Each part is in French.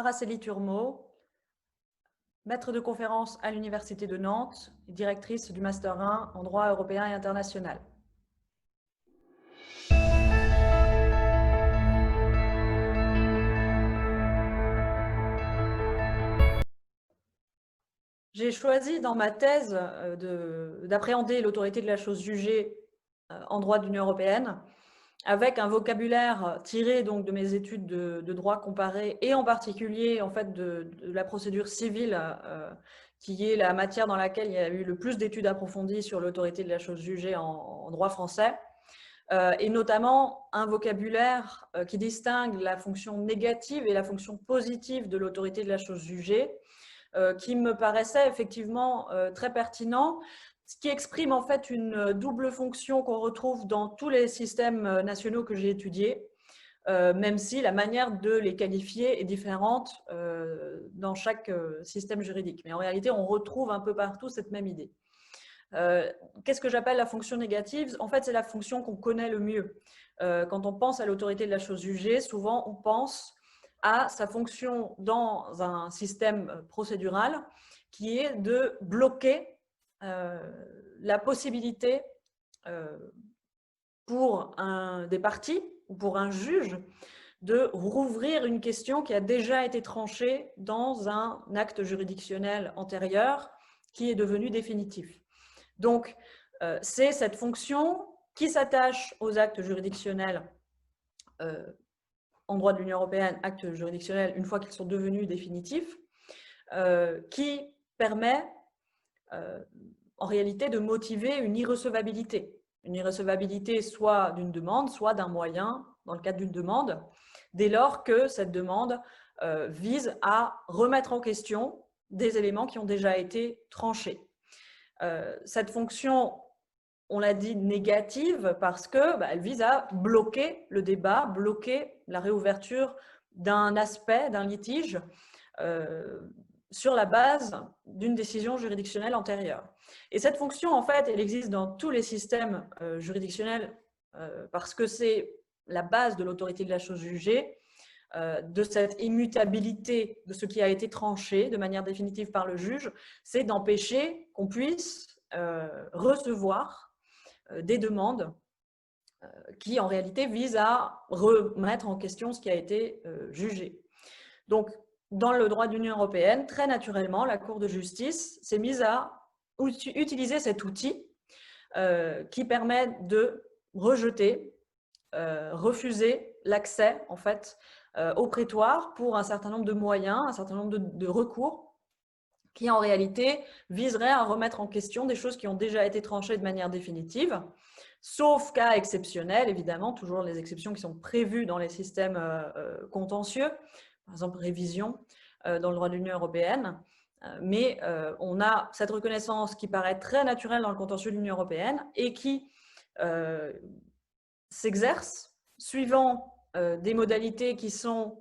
Araceli Turmot, maître de conférence à l'Université de Nantes et directrice du Master 1 en droit européen et international. J'ai choisi dans ma thèse d'appréhender l'autorité de la chose jugée en droit de l'Union européenne avec un vocabulaire tiré donc de mes études de droit comparé et en particulier en fait de la procédure civile qui est la matière dans laquelle il y a eu le plus d'études approfondies sur l'autorité de la chose jugée en droit français. Et notamment un vocabulaire qui distingue la fonction négative et la fonction positive de l'autorité de la chose jugée, qui me paraissait effectivement très pertinent, ce qui exprime en fait une double fonction qu'on retrouve dans tous les systèmes nationaux que j'ai étudiés, même si la manière de les qualifier est différente dans chaque système juridique. Mais en réalité, on retrouve un peu partout cette même idée. Qu'est-ce que j'appelle la fonction négative? En fait, c'est la fonction qu'on connaît le mieux. Quand on pense à l'autorité de la chose jugée, souvent on pense à sa fonction dans un système procédural qui est de bloquer la possibilité pour des parties ou pour un juge de rouvrir une question qui a déjà été tranchée dans un acte juridictionnel antérieur qui est devenu définitif. Donc, c'est cette fonction qui s'attache aux actes juridictionnels en droit de l'Union européenne, actes juridictionnels une fois qu'ils sont devenus définitifs, qui permet en réalité de motiver une irrecevabilité. Une irrecevabilité soit d'une demande, soit d'un moyen dans le cadre d'une demande, dès lors que cette demande vise à remettre en question des éléments qui ont déjà été tranchés. Cette fonction, on l'a dit, négative parce qu'elle vise à bloquer le débat, bloquer la réouverture d'un aspect, d'un litige sur la base d'une décision juridictionnelle antérieure. Et cette fonction, en fait, elle existe dans tous les systèmes juridictionnels parce que c'est la base de l'autorité de la chose jugée, de cette immutabilité de ce qui a été tranché de manière définitive par le juge, c'est d'empêcher qu'on puisse recevoir des demandes qui en réalité visent à remettre en question ce qui a été jugé. Donc, dans le droit de l'Union européenne, très naturellement, la Cour de justice s'est mise à utiliser cet outil qui permet de rejeter, refuser l'accès en fait au prétoire pour un certain nombre de moyens, un certain nombre de recours qui en réalité viseraient à remettre en question des choses qui ont déjà été tranchées de manière définitive, sauf cas exceptionnels, évidemment, toujours les exceptions qui sont prévues dans les systèmes contentieux, par exemple révision dans le droit de l'Union européenne. Mais on a cette reconnaissance qui paraît très naturelle dans le contentieux de l'Union européenne et qui s'exerce suivant des modalités qui sont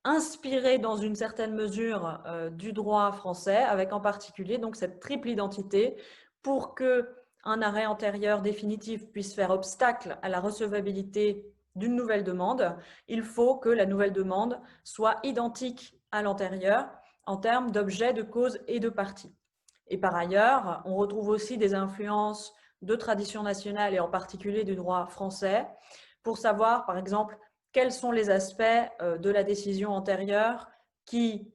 inspirées dans une certaine mesure du droit français, avec en particulier donc cette triple identité pour qu'un arrêt antérieur définitif puisse faire obstacle à la recevabilité d'une nouvelle demande. Il faut que la nouvelle demande soit identique à l'antérieure en termes d'objet, de cause et de partie. Et par ailleurs, on retrouve aussi des influences de tradition nationale et en particulier du droit français pour savoir, par exemple, quels sont les aspects de la décision antérieure qui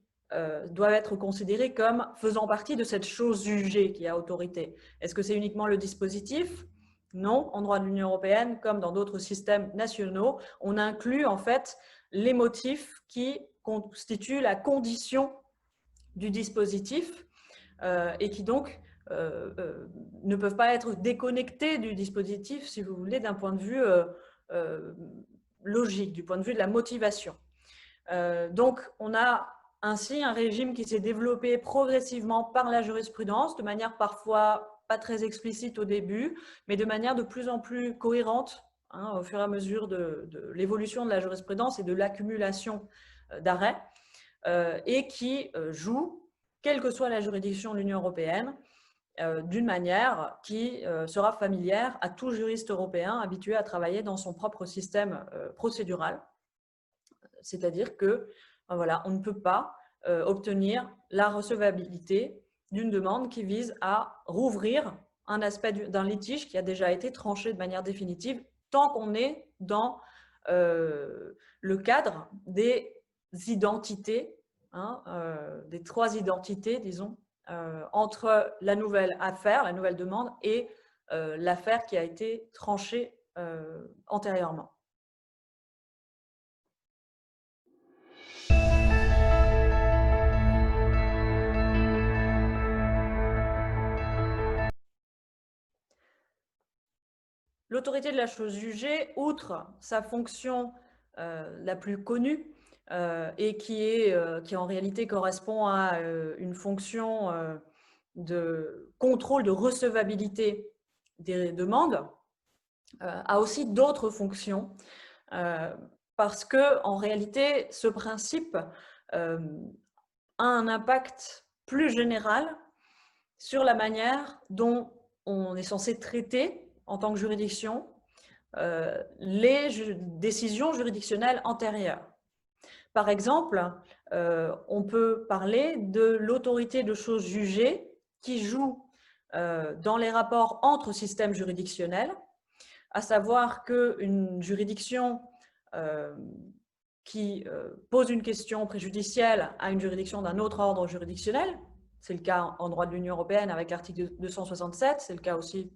doivent être considérés comme faisant partie de cette chose jugée qui a autorité. Est-ce que c'est uniquement le dispositif? Non, en droit de l'Union européenne, comme dans d'autres systèmes nationaux, on inclut en fait les motifs qui constituent la condition du dispositif et qui donc ne peuvent pas être déconnectés du dispositif, si vous voulez, d'un point de vue logique, du point de vue de la motivation. Donc, on a ainsi un régime qui s'est développé progressivement par la jurisprudence, de manière parfois pas très explicite au début, mais de manière de plus en plus cohérente au fur et à mesure de l'évolution de la jurisprudence et de l'accumulation d'arrêts, et qui joue, quelle que soit la juridiction de l'Union européenne, d'une manière qui sera familière à tout juriste européen habitué à travailler dans son propre système procédural. C'est-à-dire que voilà, on ne peut pas obtenir la recevabilité d'une demande qui vise à rouvrir un aspect d'un litige qui a déjà été tranché de manière définitive, tant qu'on est dans le cadre des identités, hein, des 3 identités, disons, entre la nouvelle affaire, la nouvelle demande et l'affaire qui a été tranchée antérieurement. L'autorité de la chose jugée, outre sa fonction la plus connue et qui en réalité correspond à une fonction de contrôle de recevabilité des demandes, a aussi d'autres fonctions parce que en réalité, ce principe a un impact plus général sur la manière dont on est censé traiter en tant que juridiction les décisions juridictionnelles antérieures. Par exemple, on peut parler de l'autorité de chose jugée qui joue dans les rapports entre systèmes juridictionnels, à savoir qu'une juridiction qui pose une question préjudicielle à une juridiction d'un autre ordre juridictionnel, c'est le cas en droit de l'Union européenne avec l'article 267, c'est le cas aussi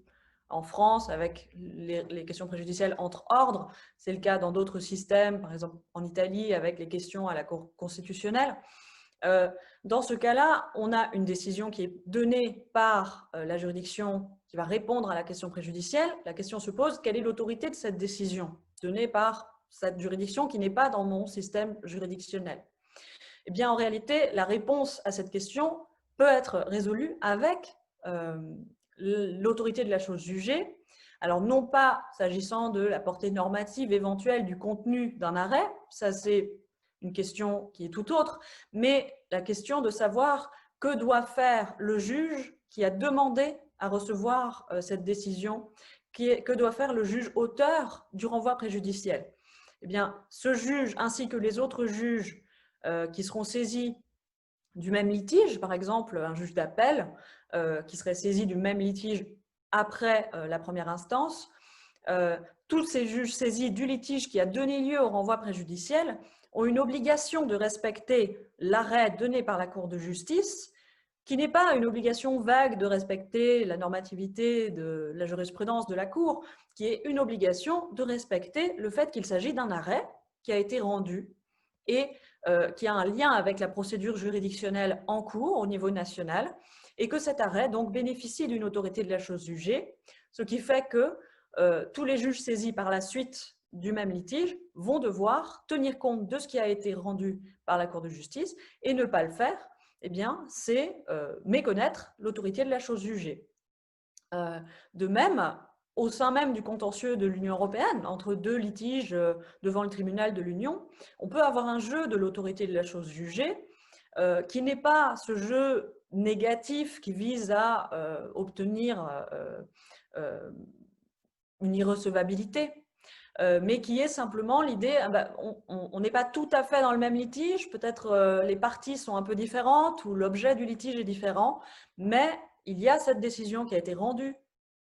en France avec les questions préjudicielles entre ordres, c'est le cas dans d'autres systèmes, par exemple en Italie avec les questions à la Cour constitutionnelle. Dans ce cas-là, on a une décision qui est donnée par la juridiction qui va répondre à la question préjudicielle. La question se pose, quelle est l'autorité de cette décision donnée par cette juridiction qui n'est pas dans mon système juridictionnel? Eh bien, en réalité, la réponse à cette question peut être résolue avec l'autorité de la chose jugée. Alors, non pas s'agissant de la portée normative éventuelle du contenu d'un arrêt, ça c'est une question qui est tout autre, mais la question de savoir que doit faire le juge qui a demandé à recevoir cette décision, que doit faire le juge auteur du renvoi préjudiciel. Eh bien, ce juge ainsi que les autres juges qui seront saisis du même litige, par exemple un juge d'appel qui serait saisi du même litige après la première instance, tous ces juges saisis du litige qui a donné lieu au renvoi préjudiciel ont une obligation de respecter l'arrêt donné par la Cour de justice, qui n'est pas une obligation vague de respecter la normativité de la jurisprudence de la Cour, qui est une obligation de respecter le fait qu'il s'agit d'un arrêt qui a été rendu et qui a un lien avec la procédure juridictionnelle en cours au niveau national, et que cet arrêt donc bénéficie d'une autorité de la chose jugée, ce qui fait que tous les juges saisis par la suite du même litige vont devoir tenir compte de ce qui a été rendu par la Cour de justice, et ne pas le faire, eh bien, c'est méconnaître l'autorité de la chose jugée. De même, au sein même du contentieux de l'Union européenne, entre deux litiges devant le tribunal de l'Union, on peut avoir un jeu de l'autorité de la chose jugée qui n'est pas ce jeu négatif qui vise à obtenir une irrecevabilité, mais qui est simplement l'idée, on n'est pas tout à fait dans le même litige, peut-être les parties sont un peu différentes ou l'objet du litige est différent, mais il y a cette décision qui a été rendue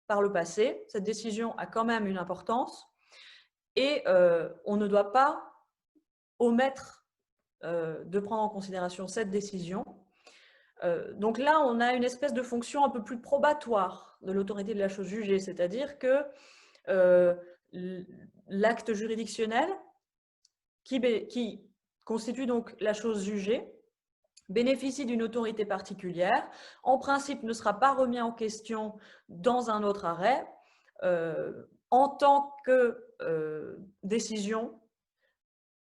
par le passé, cette décision a quand même une importance et on ne doit pas omettre de prendre en considération cette décision. Donc là, on a une espèce de fonction un peu plus probatoire de l'autorité de la chose jugée, c'est-à-dire que l'acte juridictionnel qui constitue donc la chose jugée bénéficie d'une autorité particulière, en principe ne sera pas remis en question dans un autre arrêt en tant que décision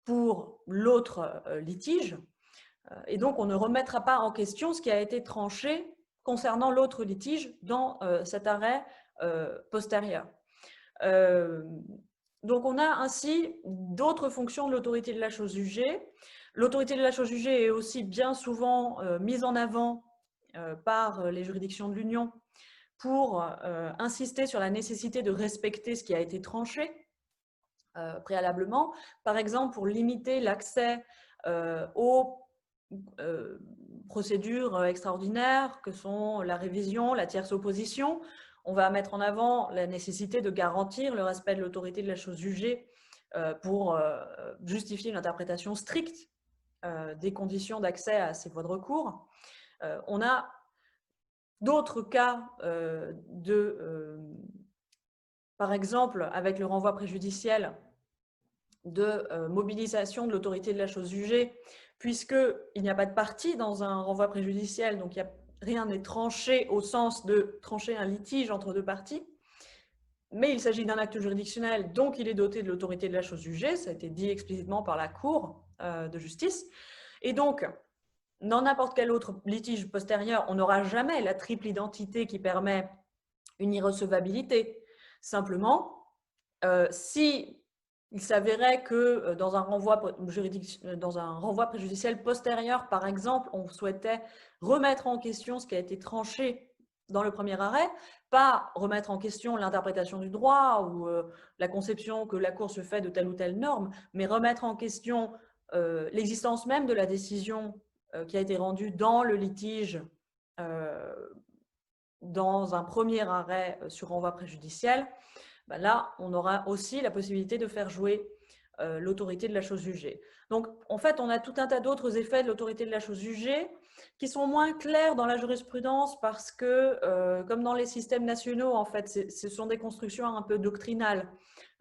pour l'autre litige, et donc on ne remettra pas en question ce qui a été tranché concernant l'autre litige dans cet arrêt postérieur. Donc on a ainsi d'autres fonctions de l'autorité de la chose jugée. L'autorité de la chose jugée est aussi bien souvent mise en avant par les juridictions de l'Union pour insister sur la nécessité de respecter ce qui a été tranché préalablement. Par exemple, pour limiter l'accès aux procédures extraordinaires que sont la révision, la tierce opposition. On va mettre en avant la nécessité de garantir le respect de l'autorité de la chose jugée pour justifier une interprétation stricte des conditions d'accès à ces voies de recours. On a d'autres cas par exemple, avec le renvoi préjudiciel, de mobilisation de l'autorité de la chose jugée, puisqu'il n'y a pas de partie dans un renvoi préjudiciel, donc rien n'est tranché au sens de trancher un litige entre deux parties, mais il s'agit d'un acte juridictionnel, donc il est doté de l'autorité de la chose jugée, ça a été dit explicitement par la Cour de justice, et donc, dans n'importe quel autre litige postérieur, on n'aura jamais la triple identité qui permet une irrecevabilité. Simplement, si il s'avérait que dans un renvoi préjudiciel postérieur, par exemple, on souhaitait remettre en question ce qui a été tranché dans le premier arrêt, pas remettre en question l'interprétation du droit ou la conception que la Cour se fait de telle ou telle norme, mais remettre en question l'existence même de la décision qui a été rendue dans le litige dans un premier arrêt sur renvoi préjudiciel, ben là, on aura aussi la possibilité de faire jouer l'autorité de la chose jugée. Donc, en fait, on a tout un tas d'autres effets de l'autorité de la chose jugée qui sont moins clairs dans la jurisprudence parce que, comme dans les systèmes nationaux, en fait, ce sont des constructions un peu doctrinales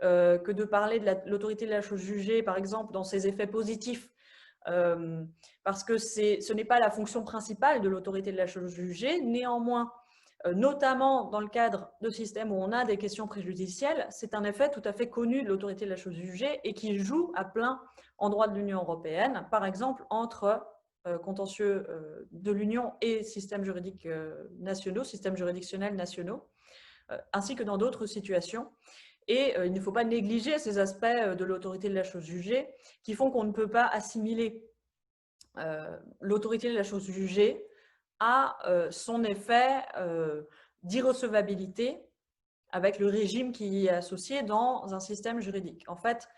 que de parler de l'autorité de la chose jugée, par exemple, dans ses effets positifs, parce que ce n'est pas la fonction principale de l'autorité de la chose jugée. Néanmoins, notamment dans le cadre de systèmes où on a des questions préjudicielles, c'est un effet tout à fait connu de l'autorité de la chose jugée et qui joue à plein en droit de l'Union européenne, par exemple entre contentieux de l'Union et systèmes juridiques nationaux, systèmes juridictionnels nationaux, ainsi que dans d'autres situations. Et il ne faut pas négliger ces aspects de l'autorité de la chose jugée qui font qu'on ne peut pas assimiler l'autorité de la chose jugée à son effet d'irrecevabilité avec le régime qui y est associé dans un système juridique. En fait,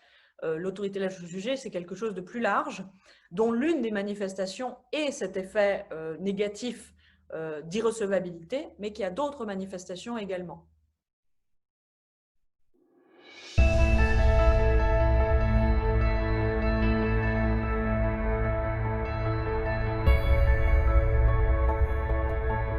l'autorité de la chose jugée, c'est quelque chose de plus large, dont l'une des manifestations est cet effet négatif d'irrecevabilité, mais qui a d'autres manifestations également.